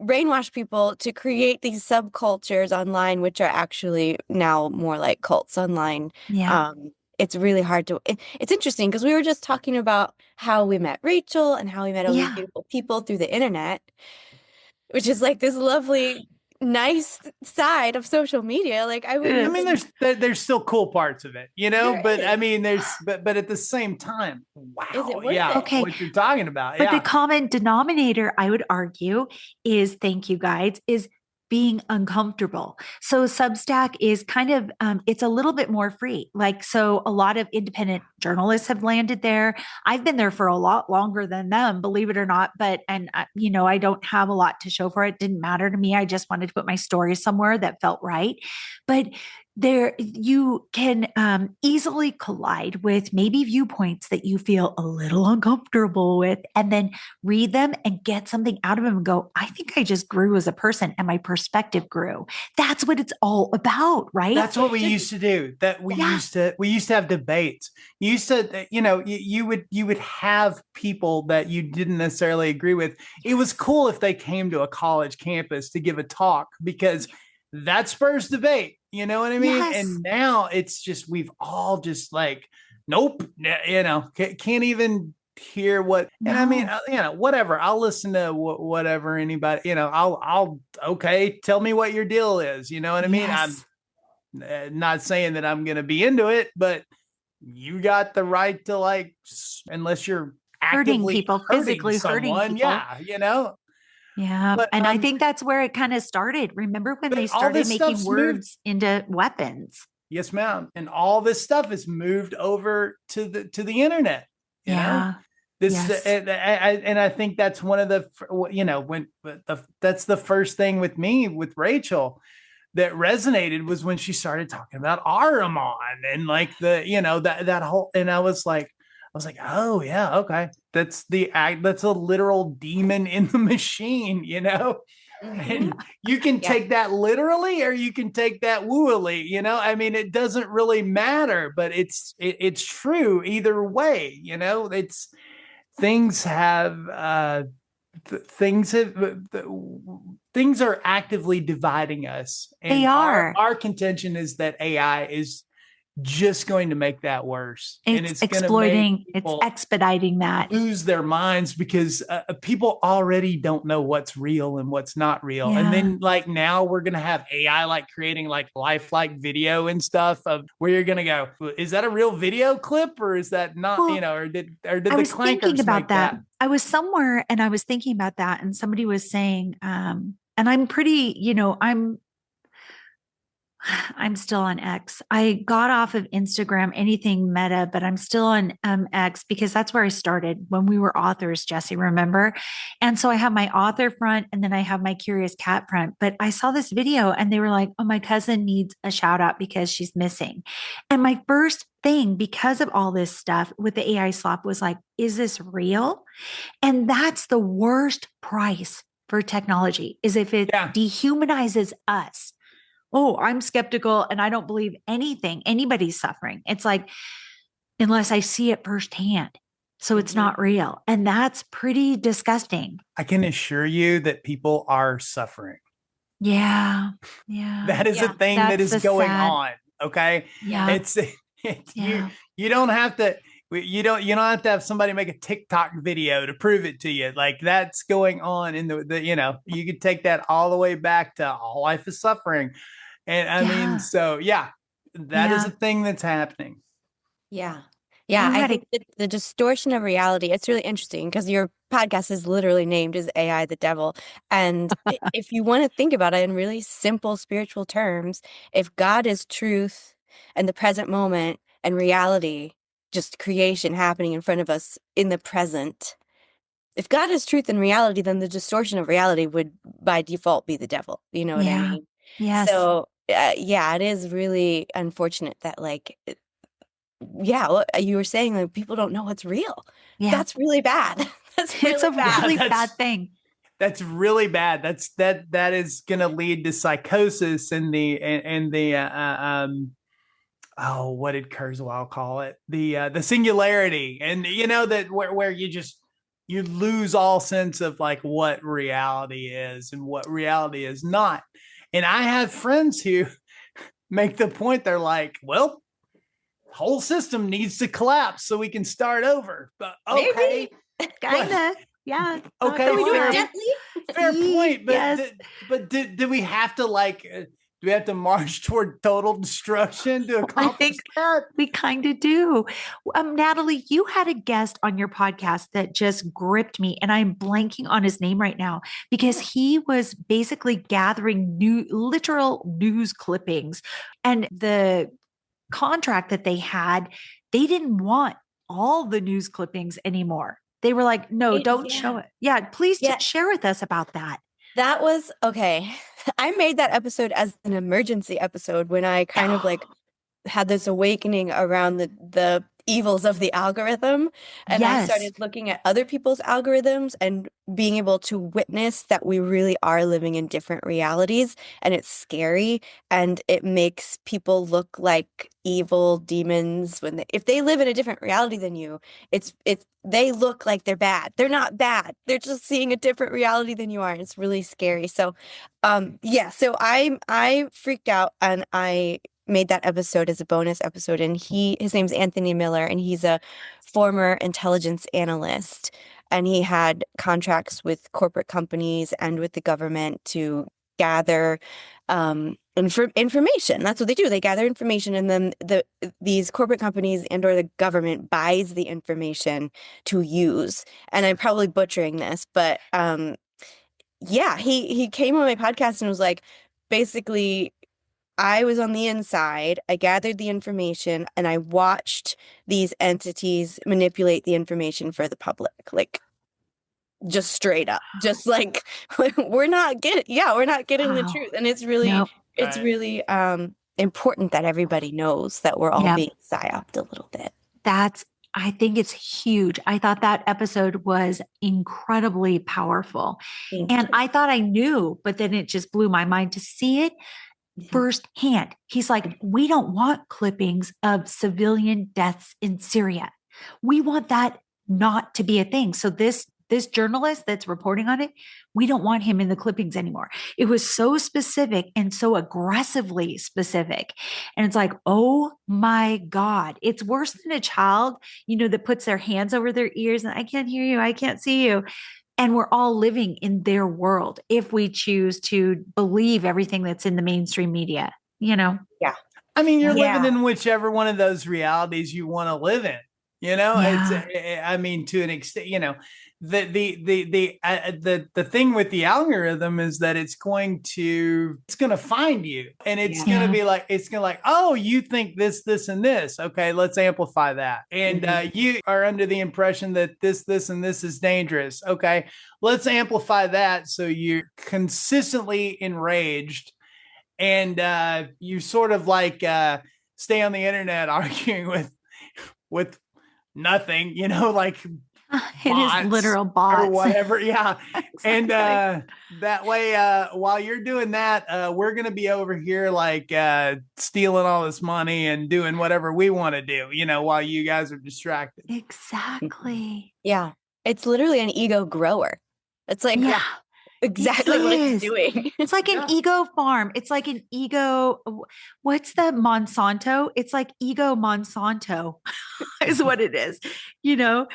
brainwash people to create these subcultures online, which are actually now more like cults online. Yeah. It's really hard to. It's interesting because we were just talking about how we met Rachel and how we met all these Yeah. beautiful people through the internet, which is like this lovely, nice side of social media. Like I I wouldn't mean, even. there's still cool parts of it, There but I is. mean, but at the same time, Is it wow, worth yeah, it? Okay. what you're talking about, But the yeah. common denominator, I would argue, is thank you guys, is being uncomfortable. So Substack is kind of, it's a little bit more free. Like, so a lot of independent journalists have landed there. I've been there for a lot longer than them, believe it or not. But, I don't have a lot to show for it. Didn't matter to me. I just wanted to put my story somewhere that felt right. But there, you can easily collide with maybe viewpoints that you feel a little uncomfortable with, and then read them and get something out of them and go, I think I just grew as a person and my perspective grew. That's what it's all about, right? That's what we used to do. That we Yeah. used to have debates. You used to, you would have people that you didn't necessarily agree with. It was cool if they came to a college campus to give a talk because that spurs debate. You know what I mean? Yes. And now it's just we've all just like, nope, can't even hear what. And I mean, No. whatever. I'll listen to whatever anybody. I'll okay. Tell me what your deal is. You know what I mean? Yes. I'm not saying that I'm going to be into it, but you got the right to unless you're Hurting actively people, physically hurting someone. people. Yeah. Yeah. But And I think that's where it kind of started. Remember when they but all started this making stuff's moved. words into weapons? Yes, ma'am. And all this stuff is moved over to the internet. You know, Yeah. this Yes. and I think that's one of that's the first thing with me with Rachel that resonated was when she started talking about Aramon and like that whole, and I was like, oh yeah, okay. That's a literal demon in the machine, and you can take that literally or you can take that wooily, I mean, it doesn't really matter, but it's true either way, it's things have, things are actively dividing us, and They are. our contention is that AI is just going to make that worse, and It's it's going to make exploiting, it's people expediting that. lose their minds because people already don't know what's real and what's not real. Yeah. And then now we're going to have AI creating lifelike video and stuff of where you're going to go, is that a real video clip or is that not, Well, or did I the was thinking clankers about make that. I was somewhere and I was thinking about that, and somebody was saying, and I'm pretty, I'm still on X. I got off of Instagram, anything Meta, but I'm still on X because that's where I started when we were authors, Jesse, remember? And so I have my author front and then I have my curious cat front. But I saw this video and they were like, oh, my cousin needs a shout out because she's missing. And my first thing, because of all this stuff with the AI slop, was like, is this real? And that's the worst price for technology, is if it dehumanizes us. Oh, I'm skeptical and I don't believe anybody's suffering. It's like, unless I see it firsthand. So it's not real. And that's pretty disgusting. I can assure you that people are suffering. Yeah. Yeah. That is a thing that is going on. Okay. Yeah. You don't have to, you don't have to have somebody make a TikTok video to prove it to you. Like that's going on in you could take that all the way back to all life is suffering. And I mean, so that is a thing that's happening. Yeah. Yeah. I think the distortion of reality, it's really interesting because your podcast is literally named as AI the Devil. And if you want to think about it in really simple spiritual terms, if God is truth and the present moment and reality, just creation happening in front of us in the present, if God is truth and reality, then the distortion of reality would by default be the devil. You know what I mean? Yes. So it is really unfortunate that what you were saying, people don't know what's real. Yeah. That's really bad. It's a really bad thing. That's really bad. That is going to lead to psychosis and the what did Kurzweil call it? The singularity. And that where you lose all sense of like what reality is and what reality is not. And I have friends who make the point, they're like, well, whole system needs to collapse so we can start over. But okay. Kinda. Yeah. Okay. Can we do fair, it gently? fair point. But Yes. do we have to do we have to march toward total destruction to accomplish that? We kind of do. Natalie, you had a guest on your podcast that just gripped me, and I'm blanking on his name right now because he was basically gathering literal news clippings, and the contract that they had, they didn't want all the news clippings anymore. They were like, no, don't show it. Yeah, please share with us about that. That was okay. I made that episode as an emergency episode when I kind of like had this awakening around the evils of the algorithm. And I started looking at other people's algorithms and being able to witness that we really are living in different realities. And it's scary. And it makes people look like evil demons if they live in a different reality than you. They look like they're bad. They're not bad. They're just seeing a different reality than you are. And it's really scary. So, so I freaked out and I made that episode as a bonus episode. And his name's Anthony Miller, and he's a former intelligence analyst. And he had contracts with corporate companies and with the government to gather information. That's what they do. They gather information, and then these corporate companies and or the government buys the information to use. And I'm probably butchering this, but he came on my podcast and was like, basically, I was on the inside, I gathered the information, and I watched these entities manipulate the information for the public. Like, just straight up, just like we're not getting the truth. And it's really important that everybody knows that we're all being psyoped a little bit. I think it's huge. I thought that episode was incredibly powerful. And I thought I knew, but then it just blew my mind to see it firsthand. He's like, we don't want clippings of civilian deaths in Syria. We want that not to be a thing. So this journalist that's reporting on it, we don't want him in the clippings anymore. It was so specific and so aggressively specific. And it's like, oh my God, it's worse than a child, that puts their hands over their ears and I can't hear you, I can't see you. And we're all living in their world if we choose to believe everything that's in the mainstream media, Yeah. I mean, you're living in whichever one of those realities you want to live in, It's, to an extent, the thing with the algorithm is that it's going to find you, and it's going to be like, oh, you think this, and this. Okay, let's amplify that. And you are under the impression that this, and this is dangerous. Okay, let's amplify that. So you're consistently enraged, and you sort of like stay on the internet arguing with nothing, like it is literal bots or whatever. Yeah. Exactly. And that way, while you're doing that, we're going to be over here like stealing all this money and doing whatever we want to do, while you guys are distracted. Exactly. Yeah. It's literally an ego grower. It's like exactly what it's doing. It's like an ego farm. It's like an ego. What's the Monsanto? It's like ego Monsanto is what it is, the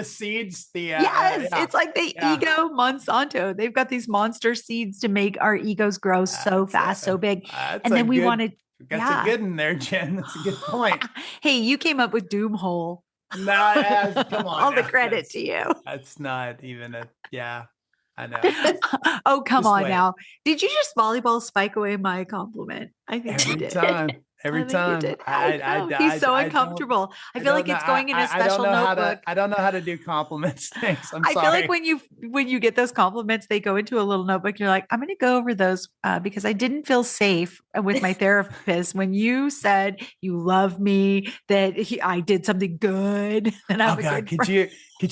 seeds. It's like the ego Monsanto. They've got these monster seeds to make our egos grow so fast, so big. And then we want to. That's a good one there, Jen. That's a good point. Hey, you came up with Doomhole. No, come on. All the credit to you. That's not even I know. Oh, come on now. Did you just volleyball spike away my compliment? I think you did. Every time. He's so uncomfortable. I feel like it's going in a special notebook. I don't know how to do compliments. Thanks. I'm sorry. I feel like when you get those compliments, they go into a little notebook. You're like, I'm going to go over those because I didn't feel safe with my therapist when you said you love me, that I did something good. And I could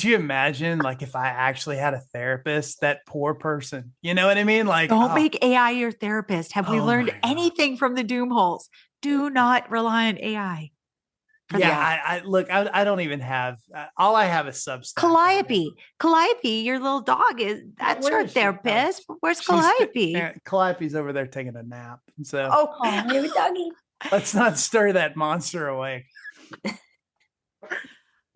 you imagine like if I actually had a therapist, that poor person, you know what I mean? Like, don't make AI your therapist. Have we learned anything from the Doom holes? Do not rely on AI. Yeah, I look, I don't even have, all I have is Substack. Calliope, your little dog that's where your is she? therapist. Where's She's Calliope? Calliope's over there taking a nap. So Oh, we have a doggy. let's not stir that monster awake.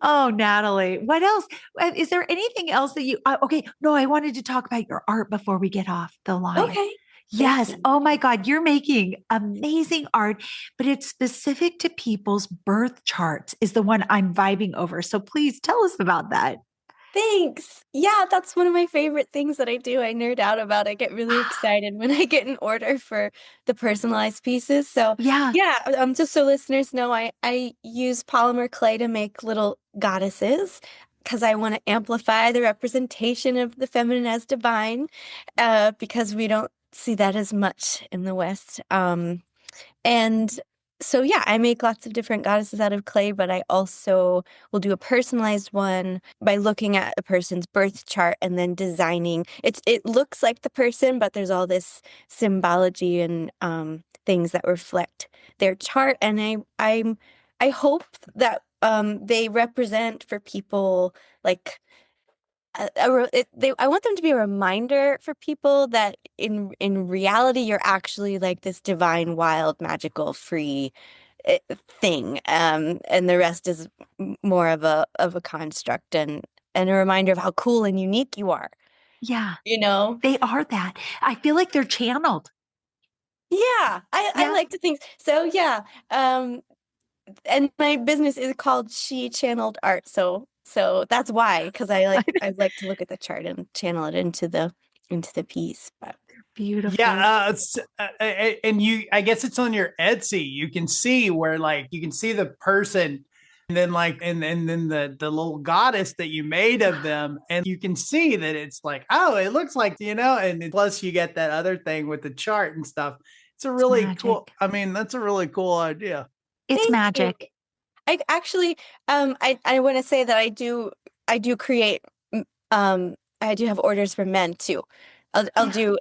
Oh, Natalie, what else? Is there anything else that you, okay. No, I wanted to talk about your art before we get off the line. Okay. Yes. Thank you. Oh my God. You're making amazing art, but it's specific to people's birth charts is the one I'm vibing over. So please tell us about that. Thanks. Yeah, that's one of my favorite things that I do. I nerd out about. I get really excited when I get an order for the personalized pieces. So Yeah. just so listeners know, I use polymer clay to make little goddesses because I want to amplify the representation of the feminine as divine, because we don't see that as much in the West. And so, yeah, I make lots of different goddesses out of clay, but I also will do a personalized one by looking at a person's birth chart and then designing. It looks like the person, but there's all this symbology and things that reflect their chart. And I hope that they represent for people like I want them to be a reminder for people that in reality you're actually like this divine, wild, magical, free thing, and the rest is more of a construct and a reminder of how cool and unique you are. Yeah. You know, They are that. I feel like they're channeled. yeah. I like to think so. Yeah. And my business is called She Channeled Art, so that's why, because I like to look at the chart and channel it into the piece. But Beautiful. Yeah, and I guess it's on your Etsy. You can see where like you can see the person, and then like and then the little goddess that you made of them, and you can see that it's like, oh, it looks like, and plus you get that other thing with the chart and stuff. It's a really cool. I mean, that's a really cool idea. It's magic. I actually, I want to say that I do create, I do have orders for men too. I'll do,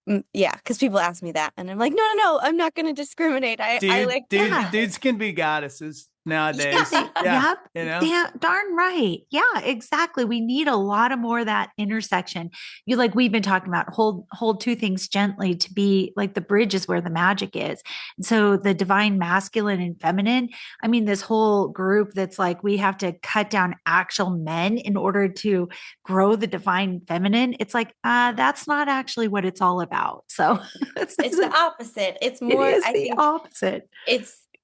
because people ask me that, and I'm like, no, I'm not going to discriminate. I like dudes can be goddesses nowadays. Darn right. Yeah, exactly. We need a lot of more of that intersection. We've been talking about hold two things gently to be like the bridge is where the magic is. So the divine masculine and feminine, I mean, this whole group that's like, we have to cut down actual men in order to grow the divine feminine. It's like, that's not actually what it's all about. So it's the opposite. It's more, I think, opposite.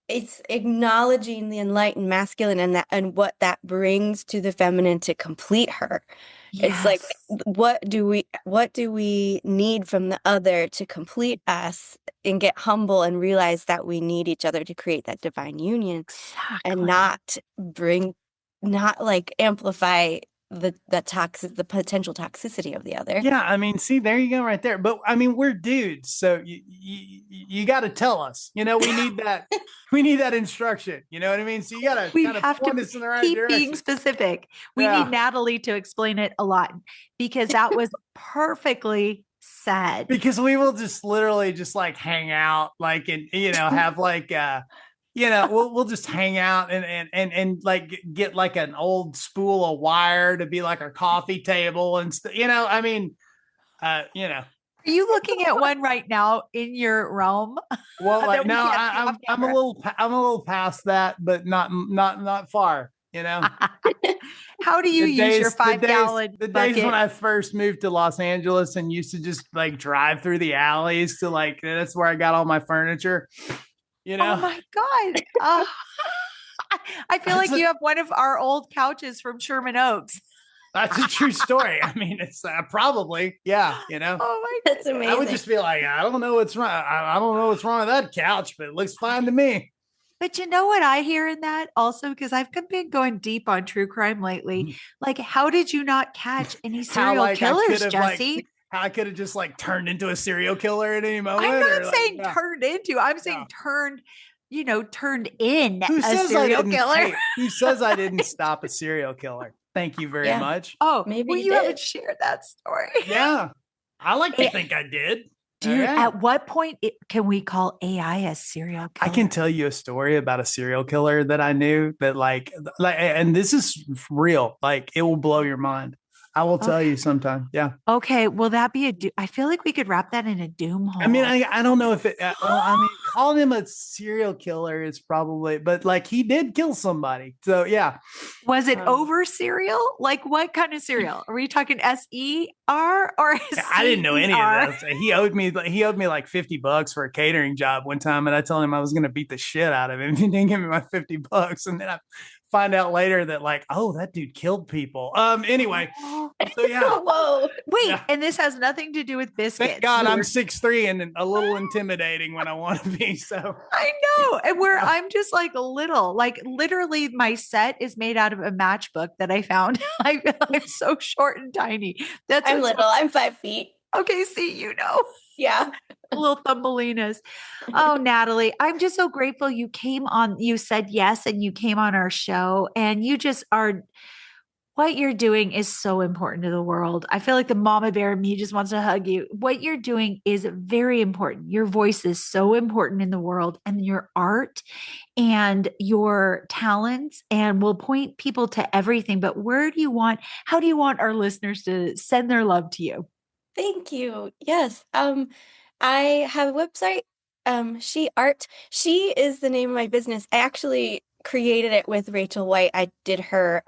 It's acknowledging the enlightened masculine and what that brings to the feminine to complete her. Yes. It's like, what do we need from the other to complete us, and get humble and realize that we need each other to create that divine union. Exactly. And not like amplify the potential toxicity of the other. Yeah, I mean, see, there you go, right there. But I mean, we're dudes, so you got to tell us. We need that. We need that instruction. You know what I mean? So you got to kind of point us in the right direction. Being specific. We need Natalie to explain it a lot, because that was perfectly said. Because we will just literally just like hang out, like, and have like we'll just hang out and like get like an old spool of wire to be like our coffee table and I mean, Are you looking at one right now in your realm? Well, like, no, I'm a little past that, but not far. How do you use your 5-gallon the bucket? days when I first moved to Los Angeles and used to just like drive through the alleys to like, that's where I got all my furniture. Oh my God. I feel like you have one of our old couches from Sherman Oaks. That's a true story. I mean, it's probably, yeah, Oh my God. That's amazing. I would just be like, I don't know what's wrong. I don't know what's wrong with that couch, but it looks fine to me. But you know what I hear in that also, because I've been going deep on true crime lately. Like, how did you not catch any serial killers, Jesse? How I could have just like turned into a serial killer at any moment. I'm not saying turned into. I'm saying turned in a serial killer. Hey, who says I didn't stop a serial killer? Thank you very much. Oh, maybe you haven't shared that story. Yeah, I like to think I did. Dude, Okay. at what point can we call AI a serial killer? I can tell you a story about a serial killer that I knew that and this is real. Like, it will blow your mind. I will tell you sometime. Yeah. Okay. Will that be I feel like we could wrap that in a doom hole. I mean, I don't know if it, I mean, calling him a serial killer is probably, but like, he did kill somebody. So yeah. Was it over cereal? Like, what kind of cereal? Are we talking SER or I didn't know any CER? of this. He owed me like $50 for a catering job one time. And I told him I was going to beat the shit out of him. He didn't give me my $50. And then I find out later that like, oh, that dude killed people. Anyway, so yeah. Whoa. Wait, Yeah. and this has nothing to do with biscuits. Thank God I'm 6'3" and a little intimidating when I want to be. So I know. And I'm just like little, like literally my set is made out of a matchbook that I found. I'm so short and tiny. I'm little. I'm 5 feet. Okay. See, Yeah. little thumbelinas. Oh, Natalie, I'm just so grateful you came on. You said yes, and you came on our show, and you just are. What you're doing is so important to the world. I feel like the mama bear in me just wants to hug you. What you're doing is very important. Your voice is so important in the world, and your art and your talents, and we'll point people to everything. But how do you want our listeners to send their love to you? Thank you. Yes. I have a website. She Art. She is the name of my business. I actually created it with Rachel White. I did her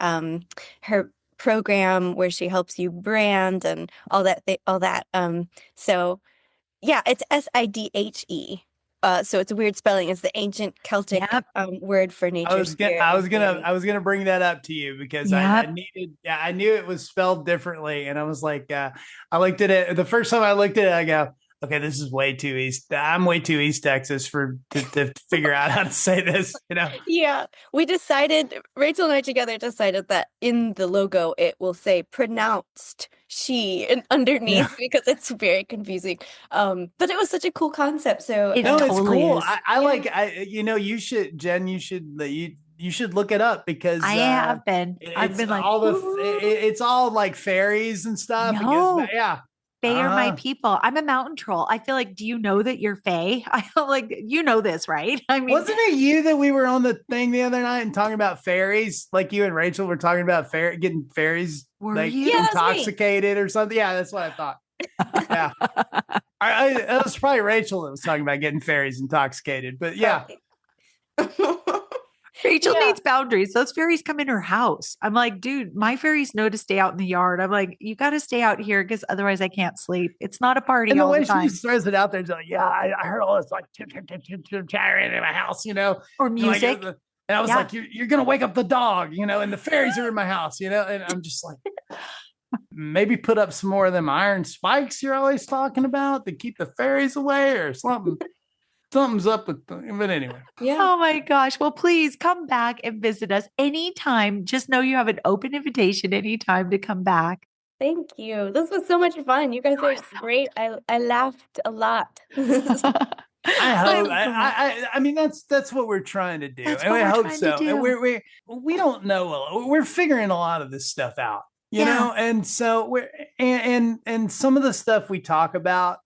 program where she helps you brand and all that. So yeah, it's SIDHE. So it's a weird spelling. It's the ancient Celtic word for nature. I was gonna bring that up to you because I knew it was spelled differently, and I was like, I looked at it the first time I looked at it, I go, okay, this is way too East. I'm way too East Texas to figure out how to say this, Yeah, Rachel and I together decided that in the logo it will say pronounced she and underneath because it's very confusing. But it was such a cool concept. So It it's totally cool. is. You should, Jen. You should look it up because I have been. I've been like, it's all like fairies and stuff. No. Yeah. Fae are my people. I'm a mountain troll. I feel like, do you know that you're Fae? I feel like this, right? I mean, wasn't it you that we were on the thing the other night and talking about fairies? Like you and Rachel were talking about getting fairies intoxicated or something. Yeah, that's what I thought. Yeah, it was probably Rachel that was talking about getting fairies intoxicated. But yeah. Rachel needs boundaries. Those fairies come in her house. I'm like, dude, my fairies know to stay out in the yard. I'm like, you got to stay out here because otherers I can't sleep. It's not a party and all the way time. She throws it out there, like, yeah, I heard all this like chattering in my house, or music. And I was like, you're gonna wake up the dog, and the fairies are in my house, and I'm just like, maybe put up some more of them iron spikes you're always talking about to keep the fairies away or something. Something's up with them. But anyway. Yeah. Oh my gosh. Well, please come back and visit us anytime. Just know you have an open invitation anytime to come back. Thank you. This was so much fun. You guys are great. I laughed a lot. I hope. I mean, that's what we're trying to do. And I hope so. And we don't know. We're figuring a lot of this stuff out, you know? And so and some of the stuff we talk about,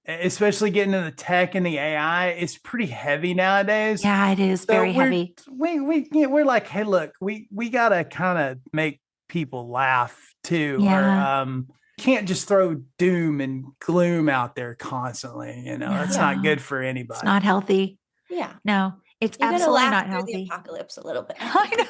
especially getting into the tech and the AI, is pretty heavy nowadays. Yeah, it is very heavy. We're like, hey, look, we gotta kind of make people laugh too. Yeah. Or can't just throw doom and gloom out there constantly. That's not good for anybody. It's not healthy. Yeah. No, it's You gotta absolutely laugh not through healthy. the apocalypse a little bit. I know.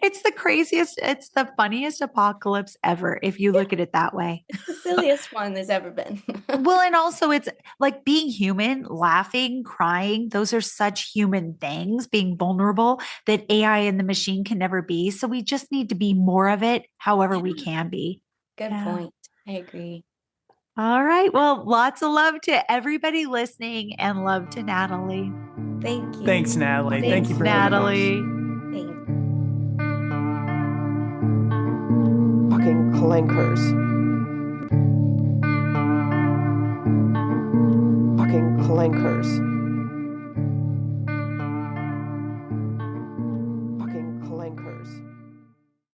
It's the craziest. It's the funniest apocalypse ever, if you look at it that way. It's the silliest one there's ever been. Well, and also it's like being human, laughing, crying. Those are such human things, being vulnerable, that AI and the machine can never be. So we just need to be more of it, however we can be. Good point. I agree. All right. Well, lots of love to everybody listening and love to Natalie. Thank you. Thanks, Natalie. Thank you for Natalie. Thanks. Fucking clankers. Fucking clankers.